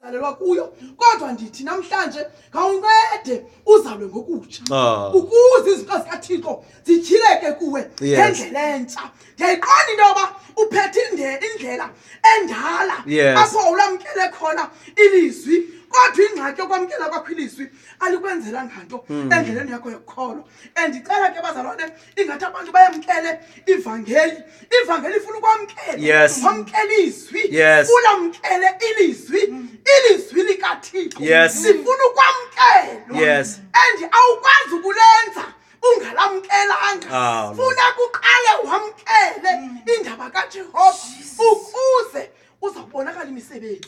dalelwa kuyo kodwa ndithi namhlanje ngawuncede uzalwe ngokutsha ukuze izinto zikaThixo zijileke kuwe ngendlela entsha. Ndiyayiqonda into yoba uphethe indlela endala apho ulamkele khona ilizwi kodwa ingxaki yokwamkela kwakho ilizwi alikwenzela nganto endleleni yakho yokukholwa. Ndicela ke bazalwane ingathi abantu bayamkele ivangeli ifuna ukwamkela wamkela izwi ulamkele ilizwi likaThixo sifuna ukwamkelwa awukwazi ukulenza ungalamkelanga. Funa kuqale wamkele indaba kaJehova ukuze uzawubonakala imisebenzi.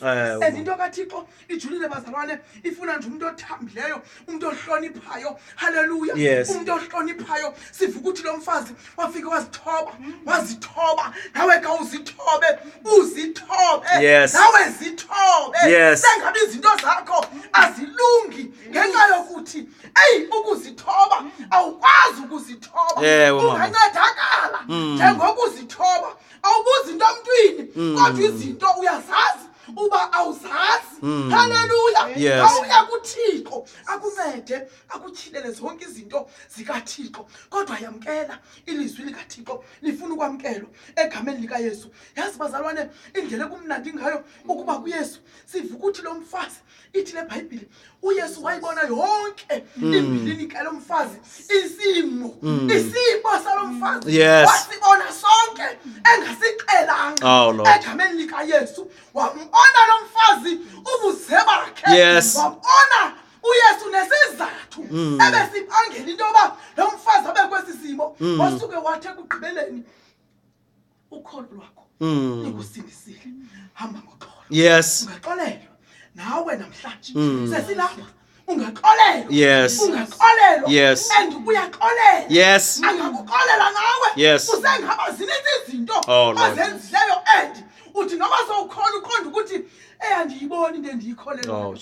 Into kaThixo ijulile bazalwane ifuna nje umuntu othambileyo, umuntu ohloniphayo. Haleluya. Umuntu ohloniphayo. Sivuka ukuthi lo mfazi wafika wazithoba nawe ka uzithobe nawe zithobe. Sengabe izinto zakho azilungi ngenxa yokuthi ukuzithoba awukwazi ukuzithoba. Ungancedakala njengokuzithoba awubuzi into emntwini kodwa izinto uyazazi uba awuzazi. Haleluya. Awuya kuThixo akuncede akutyhilele zonke izinto zikaThixo kodwa yamkela ilizwi likaThixo lifuna ukwamkelwa egameni likaYesu. Yazi bazalwane indlela kumnandi ngayo ukuba kuYesu sivuka ukuthi lo mfazi ithi le Bhayibhile uYesu wayibona yonke imbilini kalo mfazi isimo salo mfazi wasibona sonke engasiqhelanga egameni likaYesu. Wambona lo mfazi ubuze bakhe wambona uYesu nesizathu ebesibangela into yoba lo mfazi abe kwesi simo wasuke wathi ekugqibeleni ukholo lwakho likusindisile hamba ngoxolo. Ungaxolelwa nawe namhlanje sesilapha ungaxolelwa ungaxolelwa and uyaxolela angakuxolela nawe usengaba zininzi izinto ozenzileyo and uthi noma sowukhona uqonda ukuthi andiyiboni into endiyikholelwayo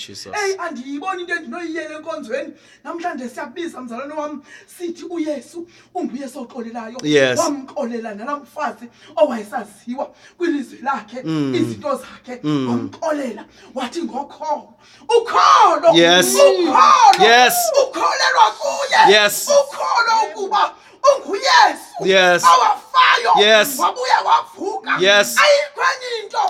andiyiboni into endinoyiyela enkonzweni. Namhlanje siyakubiza mzalwane wami sithi uYesu unguYesu oxolelayo. Wamxolela nalamfazi owayesaziwa kwilizwi lakhe izinto zakhe wamxolela wathi ngokholo ukholo ukholelwa kuye ukholo ukuba unguYesu awafayo wabuya wavuka. Ayikho enye into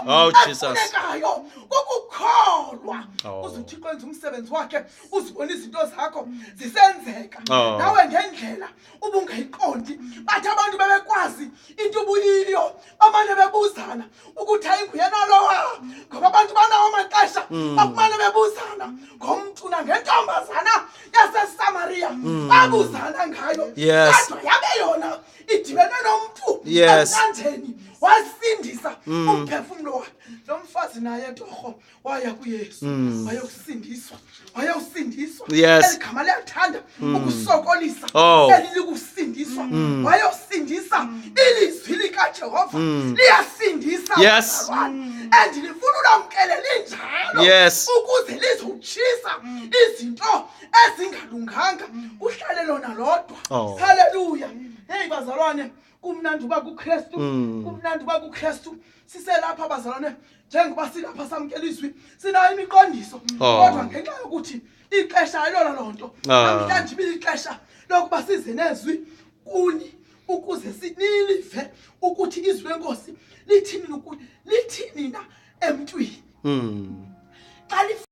efunekayo kukukholwa. Uzuthi kwenza umsebenzi wakhe uzibona izinto zakho zisenzeka nawe ngendlela ubungayiqondi. Bathi abantu bebekwazi into ubuyiyo amane bebuzana ukuthi ayinguyena lowa ngoba abantu banawo amaxesha akumane bebuzana ngomntuna ngentombazana yaseSamaria babuzana ngayo kodwa yabe yona idibene nomuntu emnandeni wasindisa umphefumulo wakhe. Lo mfazi naye torho waya kuYesu wayosindiswa eligama liyathanda ukusokolisa elilikusindiswa wayosindisa ilizwi likaJehova liyasindisa and lifuna ulamkele linjalo ukuze lizotshisa izinto ezingalunganga uhlale lona lodwa. Haleluya. Hey bazalwane kumnandi uba kuKristu kumnandi uba kuKristu siselapha bazalwane njengoba silapha samkela izwi sinayo imiqondiso kodwa ngenxa yokuthi ixesha ayilona lonto namhlanje bilixesha lokuba size nezwi kuni ukuze sinilive ukuthi izwi lenkosi lithini na emntwini xa